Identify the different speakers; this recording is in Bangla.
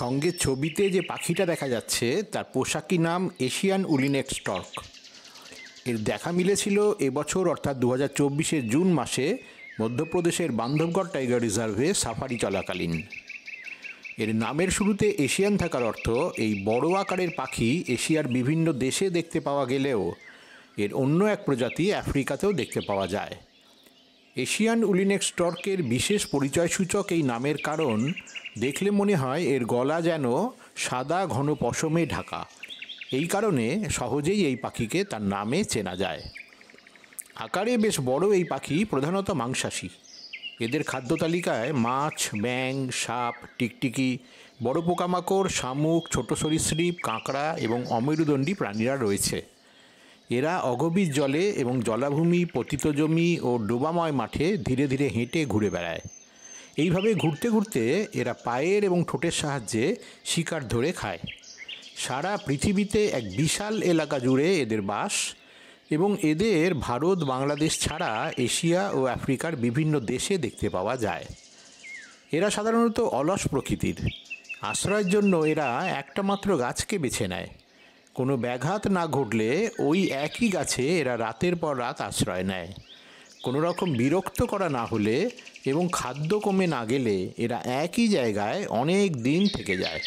Speaker 1: সঙ্গে ছবিতে যে পাখিটা দেখা যাচ্ছে তার পোশাকি নাম এশিয়ান উলিনেক স্টর্ক। এর দেখা মিলেছিল এবছর অর্থাৎ 2024-এর জুন মাসে মধ্যপ্রদেশের বান্ধবগড় টাইগার রিজার্ভে সাফারি চলাকালীন। এর নামের শুরুতে এশিয়ান থাকার অর্থ এই বড় আকারের পাখি এশিয়ার বিভিন্ন দেশে দেখতে পাওয়া গেলেও এর অন্য এক প্রজাতি আফ্রিকাতেও দেখতে পাওয়া যায়। এশিয়ান উলিনেক স্টর্কের বিশেষ পরিচয়সূচক এই নামের কারণ দেখলে মনে হয় এর গলা যেন সাদা ঘন পশমে ঢাকা। এই কারণে সহজেই এই পাখিকে তার নামে চেনা যায়। আকারে বেশ বড় এই পাখি প্রধানত মাংসাশী। এদের খাদ্য তালিকায় মাছ, ব্যাঙ, সাপ, টিকটিকি, বড় পোকামাকড়, শামুক, ছোট সরীসৃপ, কাঁকড়া এবং অমেরুদণ্ডী প্রাণীরা রয়েছে। এরা অগভীর জলে এবং জলাভূমি, পতিত জমি ও ডোবাময় মাঠে ধীরে ধীরে হেঁটে ঘুরে বেড়ায়। এইভাবে ঘুরতে ঘুরতে এরা পায়ের এবং ঠোঁটের সাহায্যে শিকার ধরে খায়। সারা পৃথিবীতে এক বিশাল এলাকা জুড়ে এদের বাস এবং এদের ভারত, বাংলাদেশ ছাড়া এশিয়া ও আফ্রিকার বিভিন্ন দেশে দেখতে পাওয়া যায়। এরা সাধারণত অলস প্রকৃতির। আশ্রয়ের জন্য এরা একটা মাত্র গাছকে বেছে নেয়। কোনো ব্যাঘাত না ঘটলে ওই একই গাছে এরা রাতের পর রাত আশ্রয় নেয়। কোনো রকম বিরক্ত করা না হলে এবং খাদ্য কমে না গেলে এরা একই জায়গায় অনেক দিন থেকে যায়।